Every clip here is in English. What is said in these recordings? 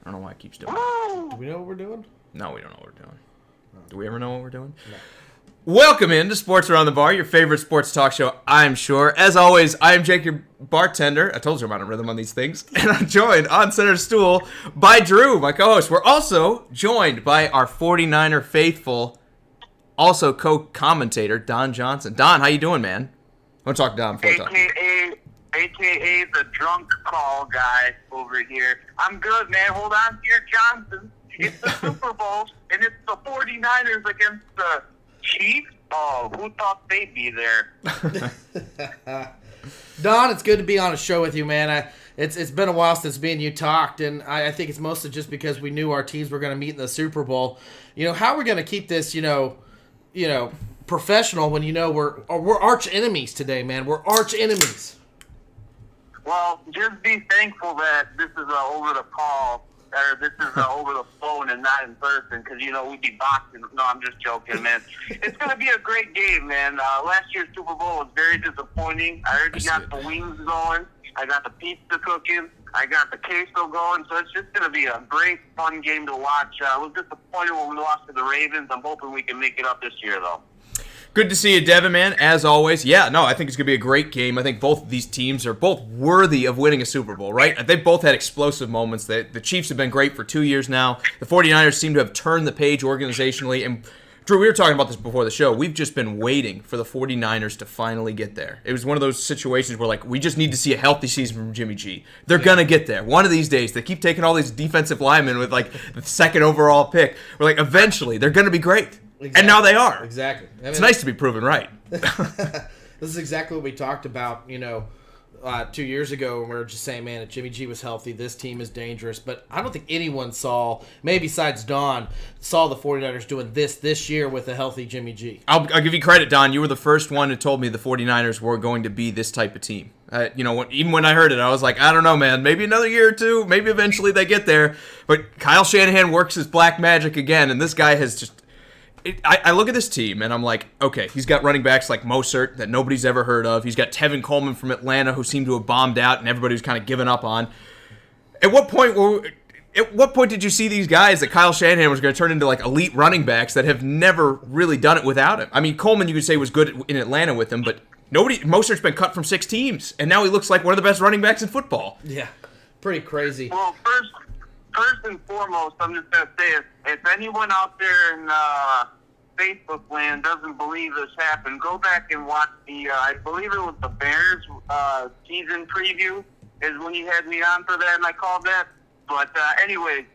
I don't know why it keeps doing it. Do we know what we're doing? No, we don't know what we're doing. Do we ever know what we're doing? No. Welcome into Sports Around the Bar, your favorite sports talk show, I'm sure. As always, I am Jake, your bartender. I told you I'm on a rhythm on these things. And I'm joined on center stool by Drew, my co-host. We're also joined by our 49er faithful, also co-commentator, Don Johnson. Don, how you doing, man? I want to talk to Don before I talk. AKA the drunk call guy over here. I'm good, man. Hold on to your Johnson. It's the Super Bowl, and it's the 49ers against the Chiefs. Oh, who thought they'd be there? Don, it's good to be on a show with you, man. It's been a while since me and you talked, and I think it's mostly just because we knew our teams were going to meet in the Super Bowl. You know, how are we going to keep this, professional when we're arch enemies today, man. We're arch enemies. Well, just be thankful that this is over the call, or this is over the phone and not in person, because, we'd be boxing. No, I'm just joking, man. It's going to be a great game, man. Last year's Super Bowl was very disappointing. I heard you got the wings going. I got the pizza cooking. I got the queso going. So it's just going to be a great, fun game to watch. I was disappointed when we lost to the Ravens. I'm hoping we can make it up this year, though. Good to see you, Devin, man, as always. Yeah, no, I think it's going to be a great game. I think both of these teams are both worthy of winning a Super Bowl, right? They've both had explosive moments. The Chiefs have been great for 2 years now. The 49ers seem to have turned the page organizationally. And, Drew, we were talking about this before the show. We've just been waiting for the 49ers to finally get there. It was one of those situations where, we just need to see a healthy season from Jimmy G. They're going to get there. One of these days, they keep taking all these defensive linemen with, the second overall pick. We're eventually, they're going to be great. Exactly. And now they are. Exactly. It's nice to be proven right. This is exactly what we talked about, 2 years ago when we were just saying, man, if Jimmy G was healthy, this team is dangerous. But I don't think anyone saw, maybe besides Don, saw the 49ers doing this year with a healthy Jimmy G. I'll give you credit, Don. You were the first one who told me the 49ers were going to be this type of team. Even when I heard it, I was like, I don't know, man. Maybe another year or two. Maybe eventually they get there. But Kyle Shanahan works his black magic again, and this guy has just... I look at this team, and I'm like, okay, he's got running backs like Mostert that nobody's ever heard of. He's got Tevin Coleman from Atlanta, who seemed to have bombed out, and everybody was kind of given up on. At what point did you see these guys that Kyle Shanahan was going to turn into elite running backs that have never really done it without him? I mean, Coleman, you could say, was good in Atlanta with him, but Mostert's been cut from 6 teams, and now he looks like one of the best running backs in football. Yeah, pretty crazy. Well, First and foremost, I'm just going to say, if anyone out there in Facebook land doesn't believe this happened, go back and watch I believe it was the Bears season preview is when you had me on for that, and I called that. But anyway,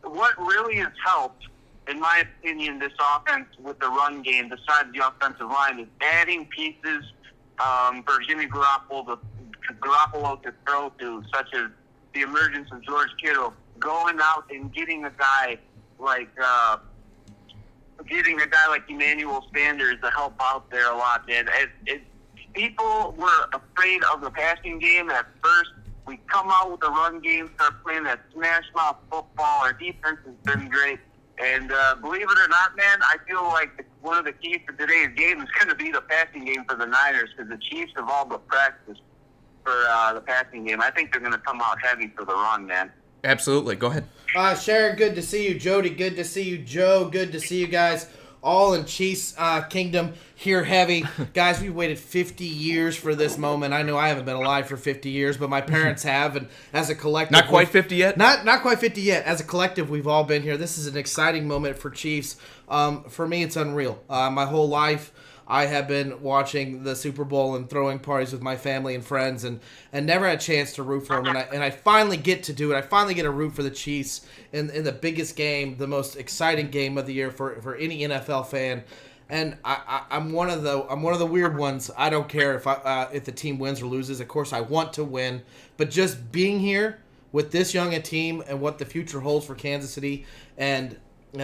what really has helped, in my opinion, this offense with the run game, besides the offensive line, is adding pieces for Jimmy Garoppolo to throw to, such as the emergence of George Kittle, going out and getting a guy like Emmanuel Sanders to help out there a lot. And people were afraid of the passing game at first. We come out with the run game, start playing that smash mouth football. Our defense has been great. And believe it or not, man, I feel like one of the keys to today's game is going to be the passing game for the Niners, because the Chiefs have all but practiced for the passing game. I think they're going to come out heavy for the run, man. Absolutely. Go ahead. Sharon, good to see you. Jody, good to see you. Joe, good to see you guys. All in Chiefs Kingdom here heavy. Guys, we waited 50 years for this moment. I know I haven't been alive for 50 years, but my parents have, and as a collective... Not quite 50 yet? Not quite 50 yet. As a collective, we've all been here. This is an exciting moment for Chiefs. For me, it's unreal. My whole life, I have been watching the Super Bowl and throwing parties with my family and friends, and never had a chance to root for them. And I finally get to do it. I finally get to root for the Chiefs in the biggest game, the most exciting game of the year for any NFL fan. And I'm one of the weird ones. I don't care if the team wins or loses. Of course, I want to win, but just being here with this young a team and what the future holds for Kansas City and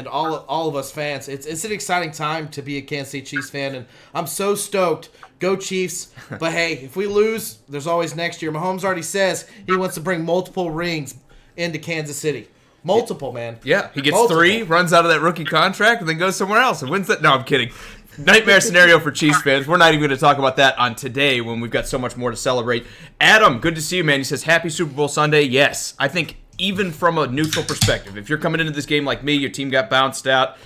all of us fans, it's an exciting time to be a Kansas City Chiefs fan, and I'm so stoked. Go Chiefs! But hey, if we lose, there's always next year. Mahomes already says he wants to bring multiple rings into Kansas City. Multiple, man. Yeah, he gets 3, runs out of that rookie contract, and then goes somewhere else and wins that. No, I'm kidding. Nightmare scenario for Chiefs fans. We're not even going to talk about that on today when we've got so much more to celebrate. Adam, good to see you, man. He says, happy Super Bowl Sunday. Yes, I think even from a neutral perspective, if you're coming into this game like me, your team got bounced out,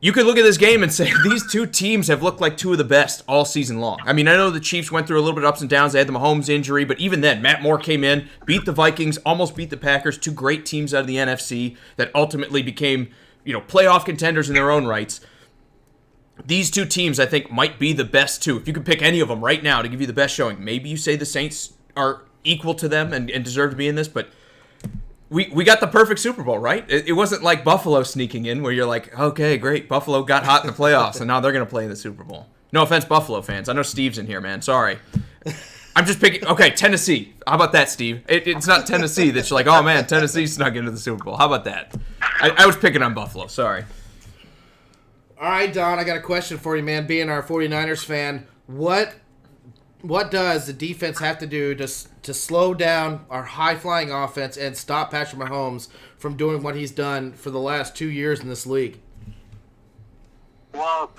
you could look at this game and say these two teams have looked like two of the best all season long. I mean, I know the Chiefs went through a little bit of ups and downs. They had the Mahomes injury, but even then, Matt Moore came in, beat the Vikings, almost beat the Packers, two great teams out of the NFC that ultimately became, playoff contenders in their own rights. These two teams, I think, might be the best two. If you could pick any of them right now to give you the best showing, maybe you say the Saints are equal to them and deserve to be in this, but we got the perfect Super Bowl, right? It wasn't like Buffalo sneaking in where you're like, okay, great, Buffalo got hot in the playoffs, and now they're going to play in the Super Bowl. No offense, Buffalo fans. I know Steve's in here, man. Sorry. I'm just picking. Okay, Tennessee. How about that, Steve? It's not Tennessee that you're like, oh, man, Tennessee snuck into the Super Bowl. How about that? I was picking on Buffalo. Sorry. All right, Don, I got a question for you, man. Being our 49ers fan, what does the defense have to do to slow down our high-flying offense and stop Patrick Mahomes from doing what he's done for the last 2 years in this league? Well,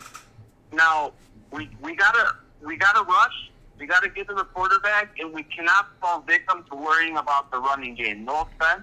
now we gotta rush. We gotta get to the quarterback, and we cannot fall victim to worrying about the running game. No offense.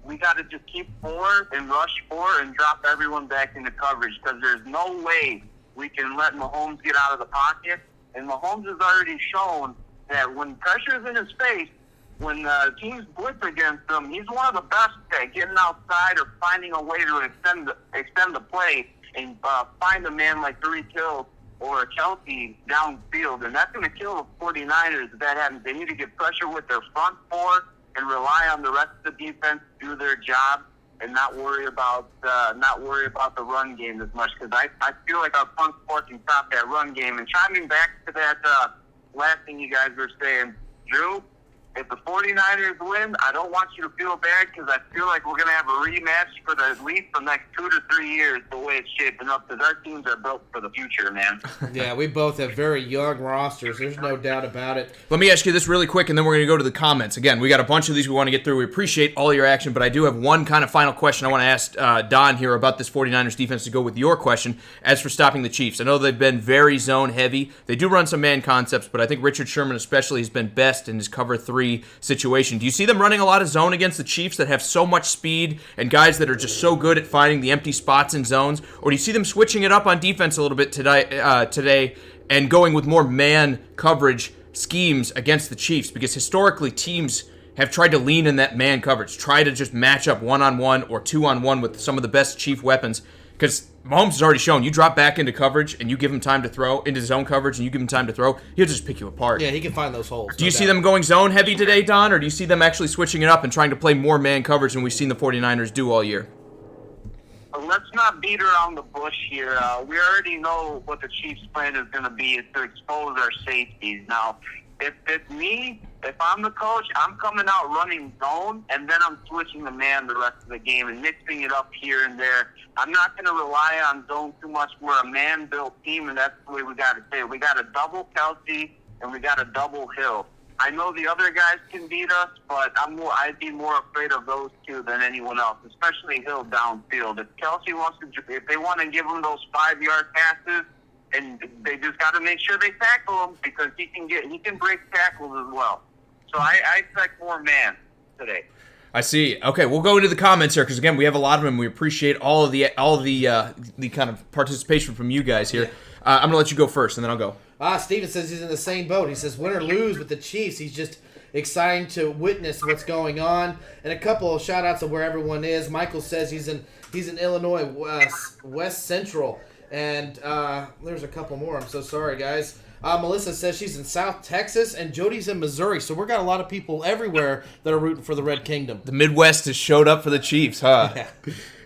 We gotta just keep forward and rush forward and drop everyone back into coverage because there's no way we can let Mahomes get out of the pocket. And Mahomes has already shown that when pressure is in his face, when teams blitz against him, he's one of the best at getting outside or finding a way to extend the play and find a man like Tyreek Hill or Kelsey downfield. And that's going to kill the 49ers if that happens. They need to get pressure with their front four and rely on the rest of the defense to do their job and not worry about the run game as much because I feel like our front four can stop that run game. And chiming back to that last thing you guys were saying, Drew, if the 49ers win, I don't want you to feel bad because I feel like we're going to have a rematch for at least the next 2 to 3 years the way it's shaping up because our teams are built for the future, man. Yeah, we both have very young rosters. There's no doubt about it. Let me ask you this really quick, and then we're going to go to the comments. Again, we got a bunch of these we want to get through. We appreciate all your action, but I do have one kind of final question I want to ask Don here about this 49ers defense to go with your question as for stopping the Chiefs. I know they've been very zone-heavy. They do run some man concepts, but I think Richard Sherman especially has been best in his cover 3 situation. Do you see them running a lot of zone against the Chiefs that have so much speed and guys that are just so good at finding the empty spots in zones? Or do you see them switching it up on defense a little bit today and going with more man coverage schemes against the Chiefs? Because historically, teams have tried to lean in that man coverage, try to just match up 1-on-1 or 2-on-1 with some of the best Chief weapons. Because Mahomes has already shown, you drop back into coverage and you give him time to throw, into zone coverage and you give him time to throw, he'll just pick you apart. Yeah, he can find those holes. Do you see them going zone heavy today, Don, or do you see them actually switching it up and trying to play more man coverage than we've seen the 49ers do all year? Let's not beat around the bush here. We already know what the Chiefs' plan is going to be, is to expose our safeties. Now, if I'm the coach, I'm coming out running zone, and then I'm switching the man the rest of the game and mixing it up here and there. I'm not going to rely on zone too much. We're a man-built team, and that's the way we got to say it. We got to double Kelsey, and we got to double Hill. I know the other guys can beat us, but I'd be more afraid of those two than anyone else, especially Hill downfield. If Kelsey if they want to give him those 5-yard passes, and they just got to make sure they tackle him because he can break tackles as well. So I expect more man today. I see. Okay, we'll go into the comments here because again we have a lot of them. We appreciate all of the kind of participation from you guys here. I'm gonna let you go first, and then I'll go. Steven says he's in the same boat. He says win or lose with the Chiefs, he's just exciting to witness what's going on. And a couple of shout outs of where everyone is. Michael says he's in Illinois West Central. And there's a couple more. I'm so sorry, guys. Melissa says she's in South Texas, and Jody's in Missouri. So we've got a lot of people everywhere that are rooting for the Red Kingdom. The Midwest has showed up for the Chiefs, huh? Yeah.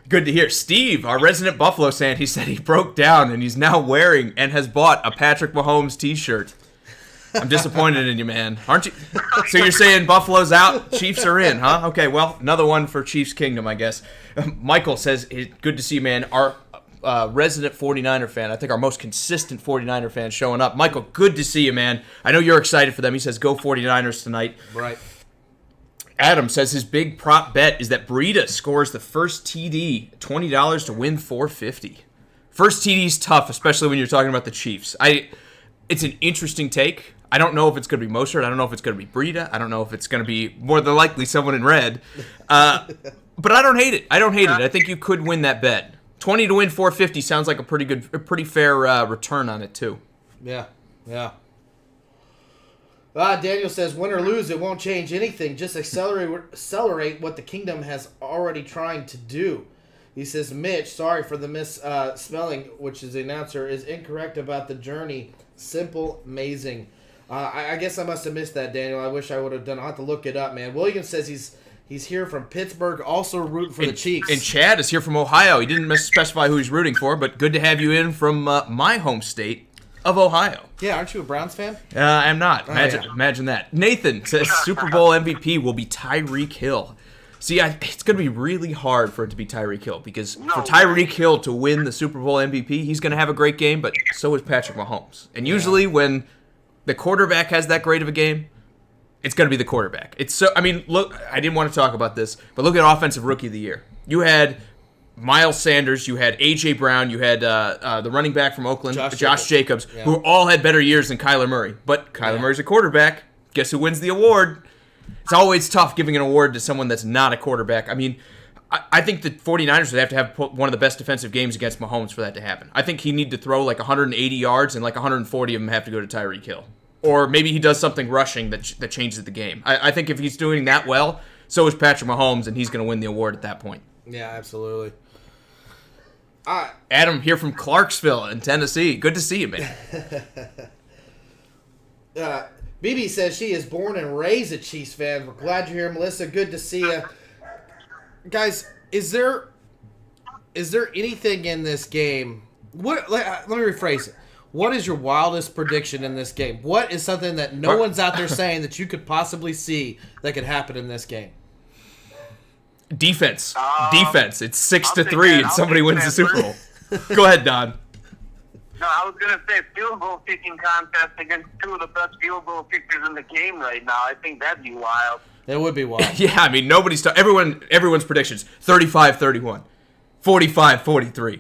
Good to hear. Steve, our resident Buffalo fan, he said he broke down, and he's now wearing and has bought a Patrick Mahomes t-shirt. I'm disappointed in you, man. Aren't you? So you're saying Buffalo's out, Chiefs are in, huh? Okay, well, another one for Chiefs Kingdom, I guess. Michael says, good to see you, man. Our resident 49er fan, I think our most consistent 49er fan showing up. Michael, good to see you, man. I know you're excited for them. He says, go 49ers tonight. Right. Adam says his big prop bet is that Breida scores the first TD, $20 to win $450. First TD's tough, especially when you're talking about the Chiefs. It's an interesting take. I don't know if it's going to be Mostert. I don't know if it's going to be Breida. I don't know if it's going to be more than likely someone in red. But I don't hate it. I think you could win that bet. 20 to win 450 sounds like a pretty fair return on it too. Yeah. Daniel says, win or lose, it won't change anything. Just accelerate what the kingdom has already trying to do. He says, Mitch, sorry for the misspelling, which is the announcer, is incorrect about the journey. Simple, amazing. I guess I must have missed that, Daniel. I wish I would have done. I'll have to look it up, man. William says he's here from Pittsburgh, also rooting for the Chiefs. And Chad is here from Ohio. He didn't specify who he's rooting for, but good to have you in from my home state of Ohio. Yeah, aren't you a Browns fan? I'm not. Imagine that. Nathan says Super Bowl MVP will be Tyreek Hill. See, it's going to be really hard for it to be Tyreek Hill because for Tyreek Hill to win the Super Bowl MVP, he's going to have a great game, but so is Patrick Mahomes. And usually when the quarterback has that great of a game, it's going to be the quarterback. Look, I didn't want to talk about this, but look at Offensive Rookie of the Year. You had Miles Sanders, you had A.J. Brown, you had the running back from Oakland, Josh Jacobs, who all had better years than Kyler Murray. But Kyler Murray's a quarterback. Guess who wins the award? It's always tough giving an award to someone that's not a quarterback. I mean, I think the 49ers would have to have one of the best defensive games against Mahomes for that to happen. I think he need to throw like 180 yards and like 140 of them have to go to Tyreek Hill. Or maybe he does something rushing that changes the game. I think if he's doing that well, so is Patrick Mahomes, and he's going to win the award at that point. Yeah, absolutely. Adam here from Clarksville in Tennessee. Good to see you, man. BB says she is born and raised a Chiefs fan. We're glad you're here, Melissa. Good to see you. Guys, is there anything in this game? Let me rephrase it. What is your wildest prediction in this game? What is something that no one's out there saying that you could possibly see that could happen in this game? Defense. It's 6-3 and somebody wins the Super Bowl. Go ahead, Don. No, I was going to say field goal kicking contest against two of the best field goal kickers in the game right now. I think that'd be wild. It would be wild. Yeah, I mean, everyone's predictions. 35-31, 45-43,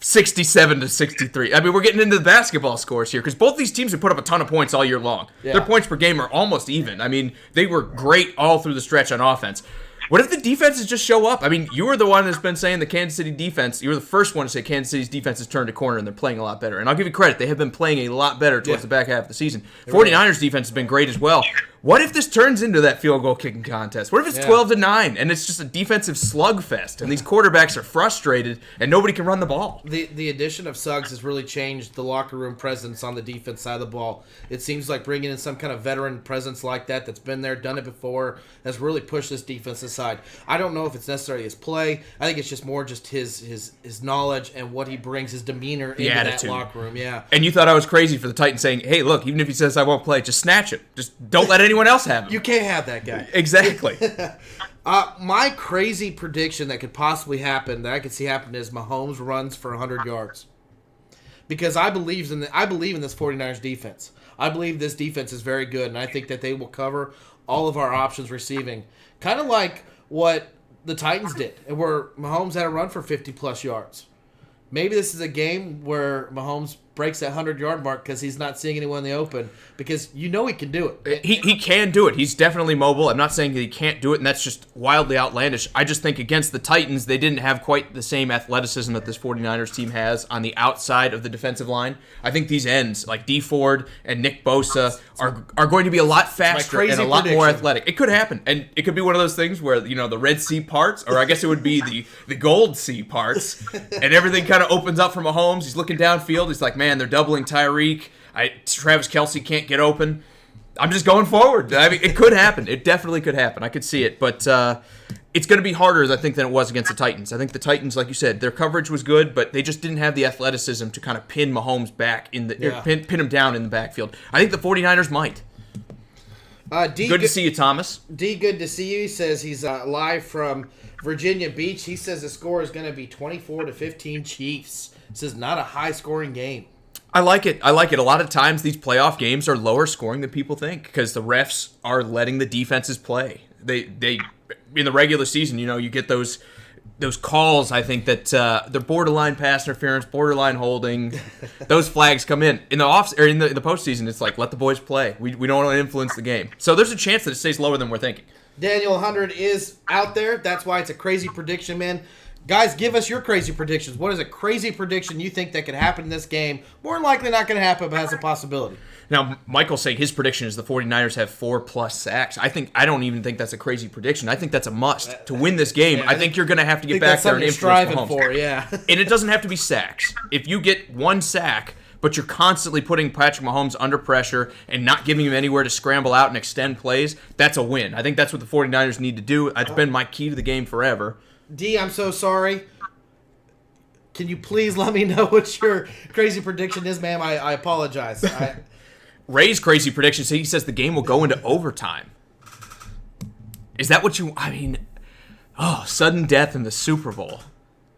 67-63. I mean, we're getting into the basketball scores here because both these teams have put up a ton of points all year long. Yeah. Their points per game are almost even. I mean, they were great all through the stretch on offense. What if the defenses just show up? I mean, you were the one that's been saying the Kansas City defense. You were the first one to say Kansas City's defense has turned a corner and they're playing a lot better. And I'll give you credit. They have been playing a lot better towards the back half of the season. 49ers defense has been great as well. What if this turns into that field goal kicking contest? What if it's 12-9 and it's just a defensive slugfest and these quarterbacks are frustrated and nobody can run the ball? The addition of Suggs has really changed the locker room presence on the defense side of the ball. It seems like bringing in some kind of veteran presence like that's been there, done it before, has really pushed this defense aside. I don't know if it's necessarily his play. I think it's just more just his knowledge and what he brings, his demeanor into that locker room. Yeah. And you thought I was crazy for the Titans saying, hey, look, even if he says I won't play, just snatch it. Just don't let anyone else have him. You can't have that guy. Exactly. My crazy prediction that could possibly happen, that I could see happen, is Mahomes runs for 100 yards. Because I believe in this 49ers defense. I believe this defense is very good, and I think that they will cover all of our options receiving. Kind of like what the Titans did, and where Mahomes had a run for 50-plus yards. Maybe this is a game where Mahomes breaks that 100-yard mark because he's not seeing anyone in the open, because he can do it. He can do it. He's definitely mobile. I'm not saying that he can't do it, and that's just wildly outlandish. I just think against the Titans, they didn't have quite the same athleticism that this 49ers team has on the outside of the defensive line. I think these ends, like Dee Ford and Nick Bosa, are going to be a lot faster and a lot more athletic. It could happen, and it could be one of those things where, the Red Sea parts, or I guess it would be the Gold Sea parts, and everything kind of opens up for Mahomes. He's looking downfield. He's like, man, they're doubling Tyreek. Travis Kelce can't get open. I'm just going forward. I mean, it could happen. It definitely could happen. I could see it. But it's going to be harder, I think, than it was against the Titans. I think the Titans, like you said, their coverage was good, but they just didn't have the athleticism to kind of pin Mahomes back pin him down in the backfield. I think the 49ers might. Good to see you, Thomas. D, good to see you. He says he's live from Virginia Beach. He says the score is going to be 24-15 Chiefs. This is not a high-scoring game. I like it. A lot of times these playoff games are lower scoring than people think because the refs are letting the defenses play. They in the regular season, you get those those calls, I think that they're borderline pass interference, borderline holding. Those flags come in the off or in the postseason. It's like, let the boys play. We don't want to influence the game. So there's a chance that it stays lower than we're thinking. Daniel 100 is out there. That's why it's a crazy prediction, man. Guys, give us your crazy predictions. What is a crazy prediction you think that could happen in this game? More than likely not going to happen, but has a possibility. Now, Michael's saying his prediction is the 49ers have 4+ sacks. I don't even think that's a crazy prediction. I think that's a must. To win this game, I think you're going to have to get back there and influence Mahomes. For, yeah. And it doesn't have to be sacks. If you get 1 sack, but you're constantly putting Patrick Mahomes under pressure and not giving him anywhere to scramble out and extend plays, that's a win. I think that's what the 49ers need to do. That's been my key to the game forever. D, I'm so sorry. Can you please let me know what your crazy prediction is, ma'am? I apologize. Ray's crazy prediction, so he says the game will go into overtime. Is that what you... I mean, sudden death in the Super Bowl.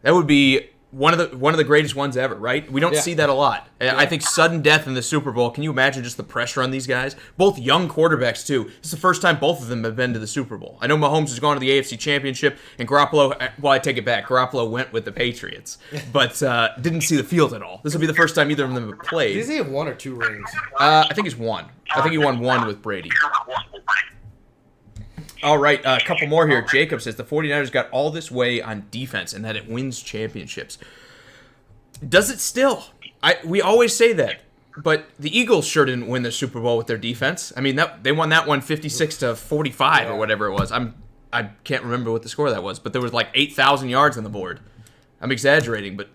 That would be one of the greatest ones ever, right? We don't see that a lot. Yeah. I think sudden death in the Super Bowl, can you imagine just the pressure on these guys? Both young quarterbacks, too. This is the first time both of them have been to the Super Bowl. I know Mahomes has gone to the AFC Championship, and Garoppolo, well, I take it back. Garoppolo went with the Patriots, but didn't see the field at all. This will be the first time either of them have played. Does he have 1 or 2 rings? I think he's 1. I think he won 1 with Brady. All right, a couple more here. Jacob says the 49ers got all this way on defense and that it wins championships. Does it still? We always say that, but the Eagles sure didn't win the Super Bowl with their defense. I mean, they won that one 56-45 or whatever it was. I can't remember what the score that was, but there was like 8,000 yards on the board. I'm exaggerating, but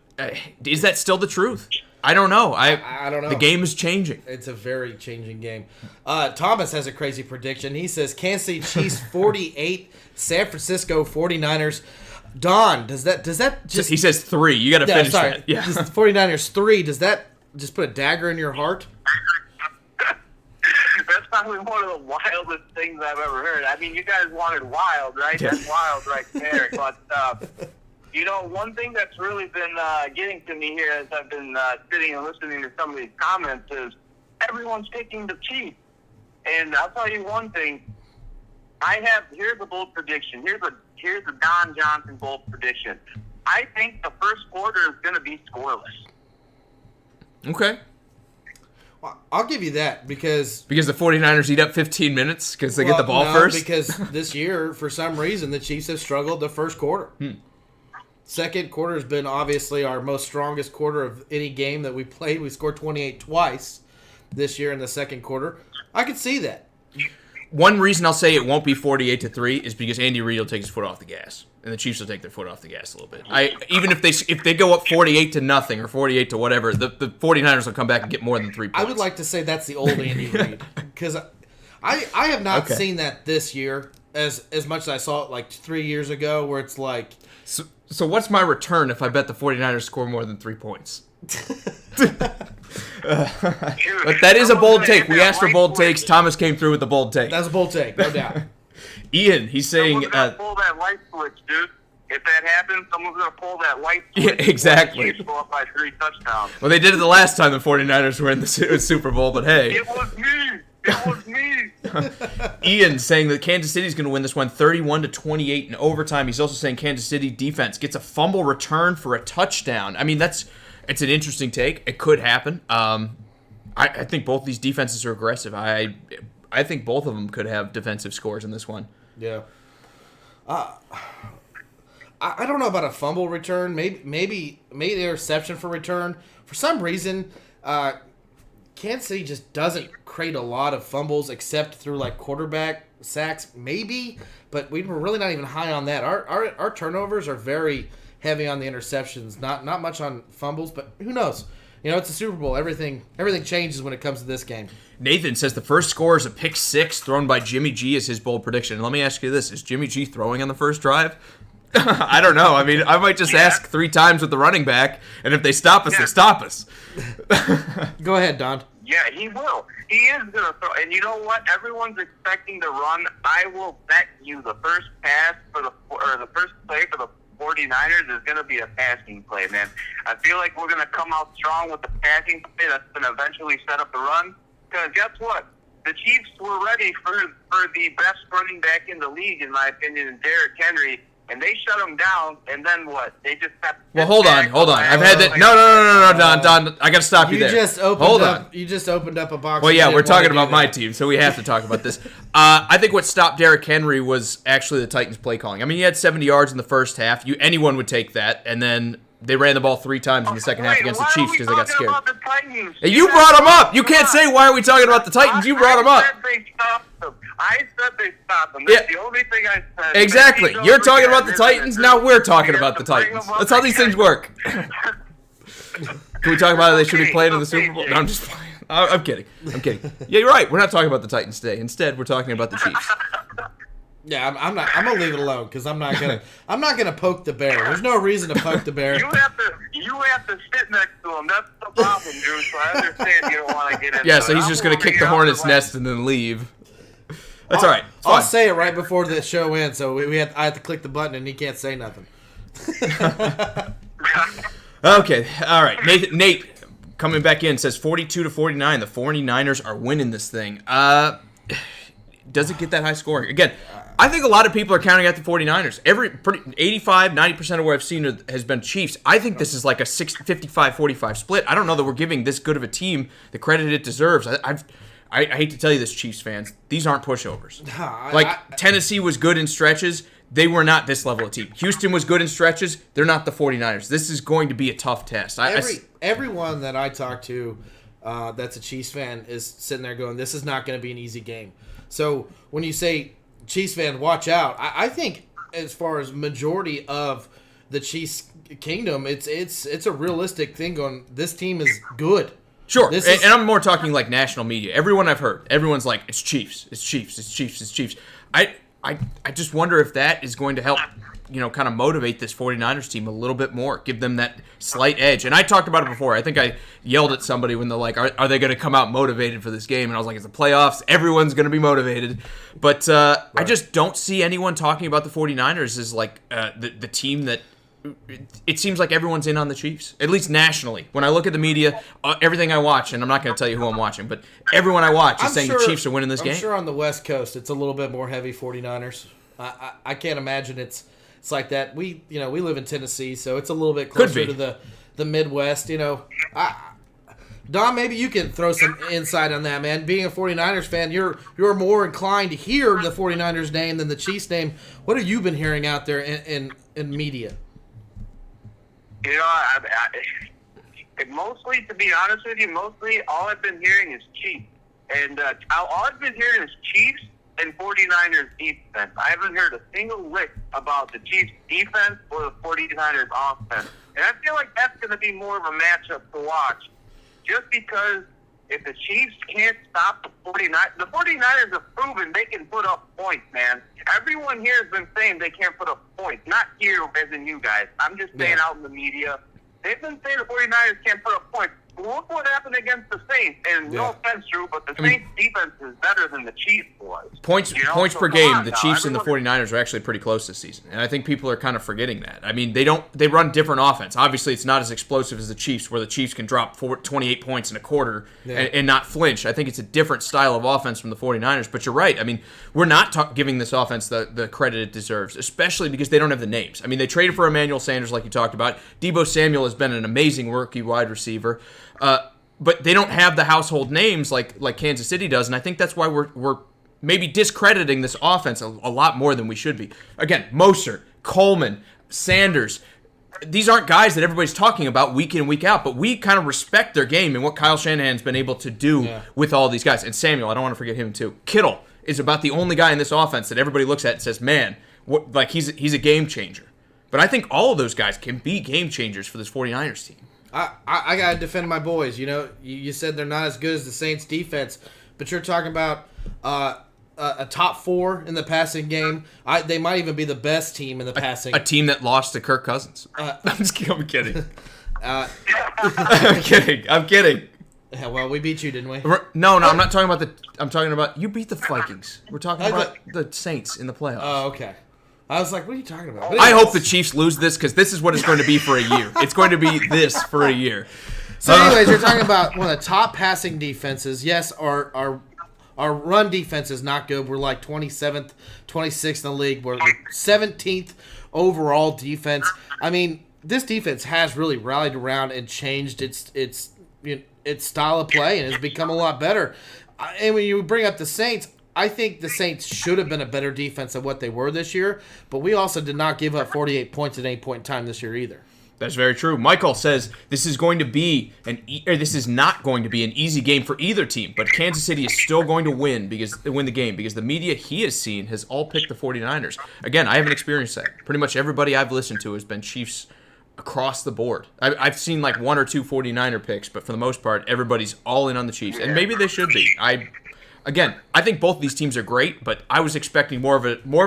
is that still the truth? I don't know. I don't know. The game is changing. It's a very changing game. Thomas has a crazy prediction. He says Kansas City Chiefs 48, San Francisco 49ers. Don, does that just... He says 3. You got to finish that. Yeah. The 49ers 3. Does that just put a dagger in your heart? That's probably one of the wildest things I've ever heard. I mean, you guys wanted wild, right? That's wild right there. But... one thing that's really been getting to me here as I've been sitting and listening to some of these comments is everyone's picking the Chiefs. And I'll tell you one thing. Here's a bold prediction. Here's a Don Johnson bold prediction. I think the first quarter is going to be scoreless. Okay. Well, I'll give you that because the 49ers eat up 15 minutes because they get the ball first? Because this year, for some reason, the Chiefs have struggled the first quarter. Second quarter has been obviously our most strongest quarter of any game that we played. We scored 28 twice this year in the second quarter. I could see that. One reason I'll say it won't be 48-3 is because Andy Reid will take his foot off the gas, and the Chiefs will take their foot off the gas a little bit. Even if they go up 48-0 or 48 to whatever, the 49ers will come back and get more than 3 points. I would like to say that's the old Andy Reid because I have not seen that this year as much as I saw it like 3 years ago, where it's like. So what's my return if I bet the 49ers score more than 3 points? But that is a bold take. We asked for bold takes. Thomas came through with the bold take. That's a bold take, no doubt. Ian, he's saying... Someone's going to pull that light switch, dude. If that happens, someone's going to pull that light switch. Yeah, exactly. Go up by 3 touchdowns. Well, they did it the last time the 49ers were in the Super Bowl, but hey. It was me. It was me. Ian saying that Kansas City's going to win this one 31-28 in overtime. He's also saying Kansas City defense gets a fumble return for a touchdown. I mean, it's an interesting take. It could happen. I think both these defenses are aggressive. I think both of them could have defensive scores in this one. Yeah. I don't know about a fumble return. Maybe interception for return. For some reason, Kansas City just doesn't create a lot of fumbles except through like quarterback sacks, maybe. But we were really not even high on that. Our turnovers are very heavy on the interceptions, not much on fumbles. But who knows? It's a Super Bowl. Everything changes when it comes to this game. Nathan says the first score is a pick 6 thrown by Jimmy G as his bold prediction. And let me ask you this: is Jimmy G throwing on the first drive? I don't know. I mean, I might just ask 3 times with the running back, and if they stop us, they stop us. Go ahead, Don. Yeah, he will. He is going to throw. And you know what? Everyone's expecting to run. I will bet you the first pass the first play for the 49ers is going to be a passing play, man. I feel like we're going to come out strong with the passing play that's going to eventually set up the run. Because guess what? The Chiefs were ready for the best running back in the league, in my opinion, Derrick Henry. and they shut them down, and then what? They just kept. Well, hold on. I've had that. No, Don. I got to stop you there. You just opened up a box. Well, yeah, we're talking about my team, so we have to talk about this. I think what stopped Derrick Henry was actually the Titans' play calling. I mean, he had 70 yards in the first half. Anyone would take that, and then they ran the ball 3 times in the second half against the Chiefs because they got scared. Hey, you brought them up. You can't say, why are we talking about the Titans? You brought them up. I said they stopped them. That's the only thing I said. Exactly. You're talking about the Titans. Now we're talking about the Titans. That's how these things work. Can we talk about how they should be playing in the Super Bowl? No, I'm just playing. I'm kidding. Yeah, you're right. We're not talking about the Titans today. Instead, we're talking about the Chiefs. Yeah, I'm gonna leave it alone because I'm not gonna poke the bear. There's no reason to poke the bear. You have to sit next to him. That's the problem, Drew. So I understand you don't want to get into it. Yeah, so he's just gonna kick the hornet's nest and then leave. That's all right. I'll say it right before the show ends, so I have to click the button and he can't say nothing. Okay, all right. Nate coming back in says 42-49. The 49ers are winning this thing. Does it get that high scoring? Again, I think a lot of people are counting out the 49ers. 85-90% of what I've seen has been Chiefs. I think this is like a 55-45 split. I don't know that we're giving this good of a team the credit it deserves. I hate to tell you this, Chiefs fans. These aren't pushovers. Tennessee was good in stretches. They were not this level of team. Houston was good in stretches. They're not the 49ers. This is going to be a tough test. Everyone that I talk to that's a Chiefs fan is sitting there going, this is not going to be an easy game. So when you say Chiefs fan, watch out, I think as far as majority of the Chiefs kingdom, it's a realistic thing going, this team is good. Sure, and I'm more talking like national media. Everyone I've heard, everyone's like, it's Chiefs, it's Chiefs, it's Chiefs, it's Chiefs. I just wonder if that is going to help, kind of motivate this 49ers team a little bit more, give them that slight edge. And I talked about it before. I think I yelled at somebody when they're like, are they going to come out motivated for this game? And I was like, it's the playoffs. Everyone's going to be motivated. But right. I just don't see anyone talking about the 49ers as like the team that it seems like everyone's in on the Chiefs, at least nationally. When I look at the media, everything I watch, and I'm not going to tell you who I'm watching, but everyone I watch is saying the Chiefs are winning this game. I'm sure on the West Coast it's a little bit more heavy 49ers. I can't imagine it's like that. We live in Tennessee, so it's a little bit closer to the Midwest. Don, maybe you can throw some insight on that, man. Being a 49ers fan, you're more inclined to hear the 49ers name than the Chiefs name. What have you been hearing out there in media? Mostly, to be honest with you, all I've been hearing is Chiefs. And all I've been hearing is Chiefs and 49ers defense. I haven't heard a single lick about the Chiefs defense or the 49ers offense. And I feel like that's going to be more of a matchup to watch. Just because if the Chiefs can't stop the 49ers have proven they can put up points, man. Everyone here has been saying they can't put up points. Not here as in you guys. I'm just saying out in the media. They've been saying the 49ers can't put up points. Look what happened against the Saints. And no offense, Drew, but the Saints defense is better than the Chiefs was. Points per game, the Chiefs and the 49ers are actually pretty close this season. And I think people are kind of forgetting that. I mean, they run different offense. Obviously, it's not as explosive as the Chiefs, where the Chiefs can drop 28 points in a quarter and not flinch. I think it's a different style of offense from the 49ers. But you're right. I mean, we're not giving this offense the credit it deserves, especially because they don't have the names. I mean, they traded for Emmanuel Sanders, like you talked about. Deebo Samuel has been an amazing rookie wide receiver. But they don't have the household names like Kansas City does, and I think that's why we're maybe discrediting this offense a lot more than we should be. Again, Mostert, Coleman, Sanders, these aren't guys that everybody's talking about week in, week out, but we kind of respect their game and what Kyle Shanahan's been able to do with all these guys. And Samuel, I don't want to forget him too. Kittle is about the only guy in this offense that everybody looks at and says, man, he's a game changer. But I think all of those guys can be game changers for this 49ers team. I got to defend my boys. You said they're not as good as the Saints defense, but you're talking about a top 4 in the passing game. They might even be the best team in the passing. A team that lost to Kirk Cousins. I'm kidding. I'm kidding. Yeah, well, we beat you, didn't we? No, I'm not talking about I'm talking about you beat the Vikings. We're talking about the Saints in the playoffs. Oh, okay. I was like, what are you talking about? I hope the Chiefs lose this because this is what it's going to be for a year. It's going to be this for a year. So anyways, you're talking about one of the top passing defenses. Yes, our run defense is not good. We're like 27th, 26th in the league. We're 17th overall defense. I mean, this defense has really rallied around and changed its style of play and has become a lot better. And when you bring up the Saints, I think the Saints should have been a better defense than what they were this year, but we also did not give up 48 points at any point in time this year either. That's very true. Michael says this is this is not going to be an easy game for either team, but Kansas City is still going to win the game because the media he has seen has all picked the 49ers. Again, I haven't experienced that. Pretty much everybody I've listened to has been Chiefs across the board. I've seen like one or two 49er picks, but for the most part, everybody's all in on the Chiefs, and maybe they should be. I think both of these teams are great, but I was expecting more of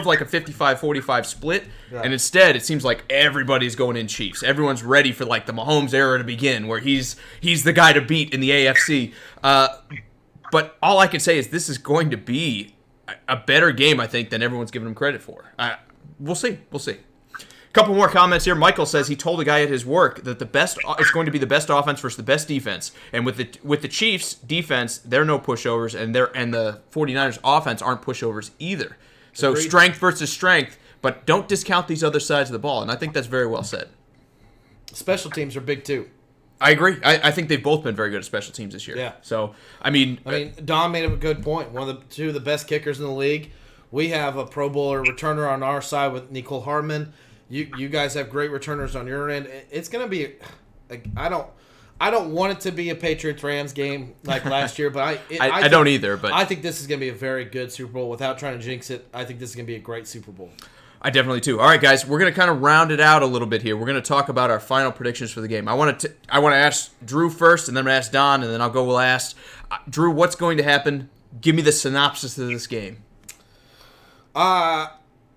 like a 55-45 split, and instead it seems like everybody's going in Chiefs. Everyone's ready for like the Mahomes era to begin, where he's the guy to beat in the AFC. But all I can say is this is going to be a better game, I think, than everyone's giving him credit for. We'll see. A couple more comments here. Michael says he told a guy at his work that it's going to be the best offense versus the best defense. And with the Chiefs defense, they're no pushovers, and the 49ers offense aren't pushovers either. So Agreed. Strength versus strength, but don't discount these other sides of the ball. And I think that's very well said. Special teams are big too. I agree. I think they've both been very good at special teams this year. Yeah. So I mean, Don made up a good point. Two of the best kickers in the league. We have a Pro Bowler returner on our side with Nicole Hardman. You guys have great returners on your end. It's going to be I don't want it to be a Patriots-Rams game like last year, but I don't either. But I think this is going to be a very good Super Bowl. Without trying to jinx it, I think this is going to be a great Super Bowl. I definitely do. All right, guys, we're going to kind of round it out a little bit here. We're going to talk about our final predictions for the game. I want to ask Drew first, and then I'm going to ask Don, and then I'll go last. Drew, what's going to happen? Give me the synopsis of this game.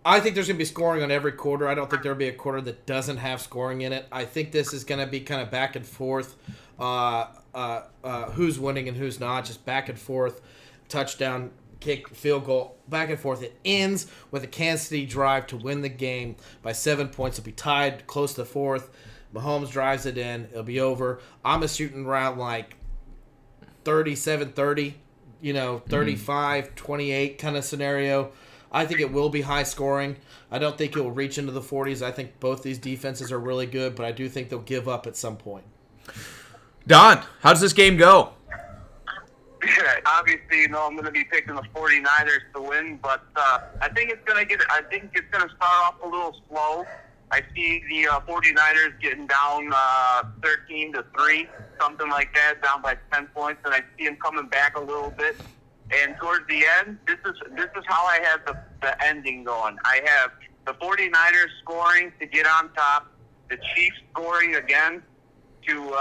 I think there's going to be scoring on every quarter. I don't think there'll be a quarter that doesn't have scoring in it. I think this is going to be kind of back and forth, who's winning and who's not, just back and forth, touchdown, kick, field goal, back and forth. It ends with a Kansas City drive to win the game by 7 points. It'll be tied close to the fourth. Mahomes drives it in. It'll be over. I'm shooting around like 37-30, 35-28 kind of scenario. I think it will be high scoring. I don't think it will reach into the 40s. I think both these defenses are really good, but I do think they'll give up at some point. Don, how does this game go? Obviously, I'm going to be picking the 49ers to win, but I think it's going to start off a little slow. I see the 49ers getting down 13-3, something like that, down by 10 points, and I see them coming back a little bit. And towards the end, this is how I have the ending going. I have the 49ers scoring to get on top, the Chiefs scoring again to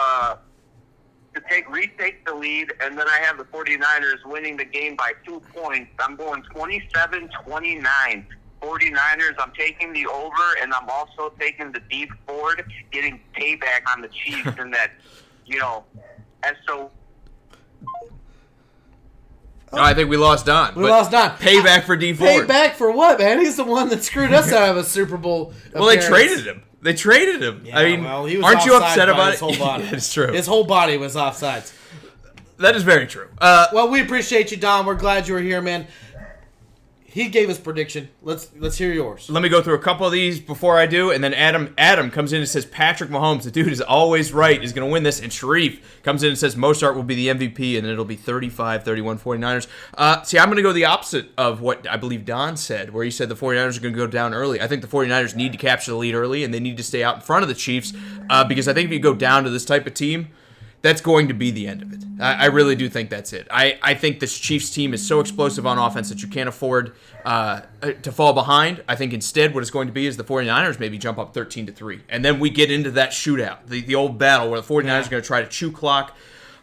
retake the lead, and then I have the 49ers winning the game by 2 points. I'm going 27-29. 49ers, I'm taking the over, and I'm also taking the deep forward, getting payback on the Chiefs in that, No, I think we lost Don. We lost Don. Payback for D Ford. Payback for what, man? He's the one that screwed us out of a Super Bowl. Well, they traded him. Yeah, he was aren't you upset about it? His whole body. Yeah, it's true. His whole body was offsides. That is very true. Well, we appreciate you, Don. We're glad you were here, man. He gave his prediction. Let's hear yours. Let me go through a couple of these before I do, and then Adam comes in and says Patrick Mahomes, the dude is always right, is going to win this, and Sharif comes in and says Mostert will be the MVP, and it'll be 35-31 49ers. See, I'm going to go the opposite of what I believe Don said, where he said the 49ers are going to go down early. I think the 49ers need to capture the lead early, and they need to stay out in front of the Chiefs, because I think if you go down to this type of team, that's going to be the end of it. I really do think that's it. I think this Chiefs team is so explosive on offense that you can't afford to fall behind. I think instead what it's going to be is the 49ers maybe jump up 13-3. And then we get into that shootout, the old battle where the 49ers are going to try to chew clock.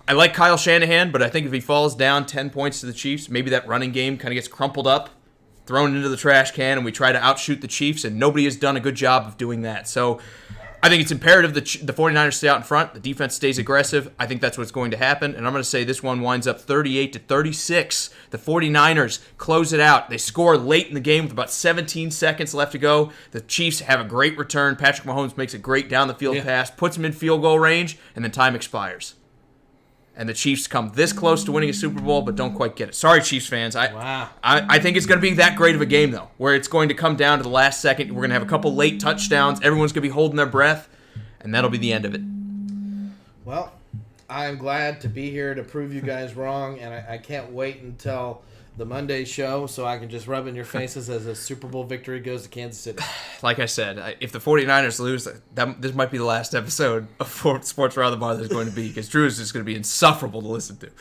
I like Kyle Shanahan, but I think if he falls down 10 points to the Chiefs, maybe that running game kind of gets crumpled up, thrown into the trash can, and we try to outshoot the Chiefs, and nobody has done a good job of doing that. So I think it's imperative the 49ers stay out in front. The defense stays aggressive. I think that's what's going to happen. And I'm going to say this one winds up 38-36. The 49ers close it out. They score late in the game with about 17 seconds left to go. The Chiefs have a great return. Patrick Mahomes makes a great down-the-field pass, puts them in field goal range, and then time expires. and the Chiefs come this close to winning a Super Bowl, but don't quite get it. Sorry, Chiefs fans. I think it's going to be that great of a game, though, where it's going to come down to the last second. We're going to have a couple late touchdowns. Everyone's going to be holding their breath, and that'll be the end of it. Well, I'm glad to be here to prove you guys wrong, and I can't wait until the Monday show so I can just rub in your faces as a Super Bowl victory goes to Kansas City. Like I said, if the 49ers lose, this might be the last episode of Sports Around the Bar there's going to be, because Drew is just going to be insufferable to listen to.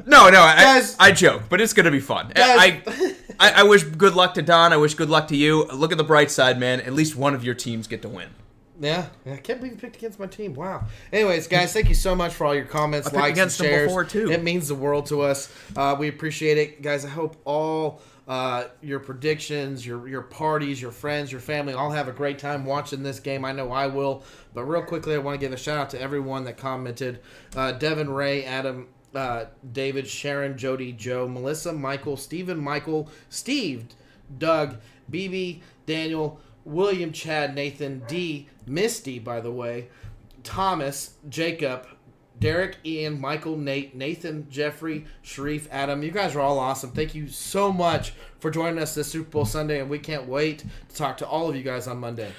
No, guys, I joke, but it's going to be fun. I wish good luck to Don. I wish good luck to you. Look at the bright side, man. At least one of your teams get to win. Yeah, I can't believe you picked against my team. Wow. Anyways, guys, thank you so much for all your comments, likes, and shares. Before, too. It means the world to us. We appreciate it. Guys, I hope all your predictions, your parties, your friends, your family all have a great time watching this game. I know I will. But real quickly, I want to give a shout-out to everyone that commented. Devin, Ray, Adam, David, Sharon, Jody, Joe, Melissa, Michael, Stephen, Michael, Steve, Doug, BB, Daniel, William, Chad, Nathan, D, Misty, by the way, Thomas, Jacob, Derek, Ian, Michael, Nate, Nathan, Jeffrey, Sharif, Adam. You guys are all awesome. Thank you so much for joining us this Super Bowl Sunday, and we can't wait to talk to all of you guys on Monday.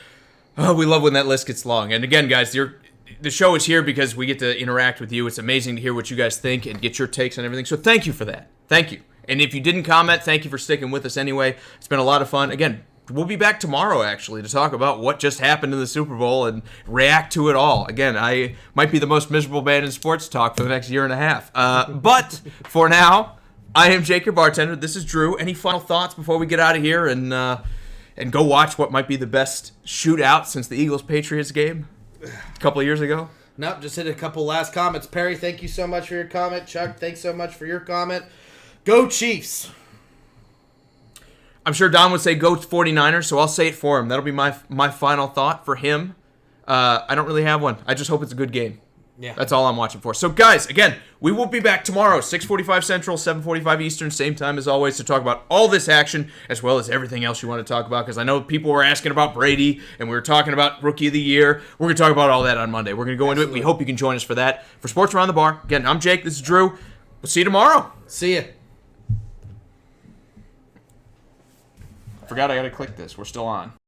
Oh, we love when that list gets long. And again, guys, the show is here because we get to interact with you. It's amazing to hear what you guys think and get your takes on everything. So thank you for that. Thank you. And if you didn't comment, thank you for sticking with us anyway. It's been a lot of fun. Again, we'll be back tomorrow, actually, to talk about what just happened in the Super Bowl and react to it all. Again, I might be the most miserable man in sports talk for the next year and a half. But for now, I am Jake, your bartender. This is Drew. Any final thoughts before we get out of here and go watch what might be the best shootout since the Eagles-Patriots game a couple of years ago? Nope, just hit a couple last comments. Perry, thank you so much for your comment. Chuck, thanks so much for your comment. Go Chiefs! I'm sure Don would say go 49ers, so I'll say it for him. That'll be my final thought for him. I don't really have one. I just hope it's a good game. Yeah. That's all I'm watching for. So, guys, again, we will be back tomorrow, 6:45 Central, 7:45 Eastern, same time as always, to talk about all this action as well as everything else you want to talk about, because I know people were asking about Brady, and we were talking about Rookie of the Year. We're going to talk about all that on Monday. We're going to go into it. We hope you can join us for that. For Sports Around the Bar, again, I'm Jake. This is Drew. We'll see you tomorrow. See ya. Forgot I got to click this. We're still on.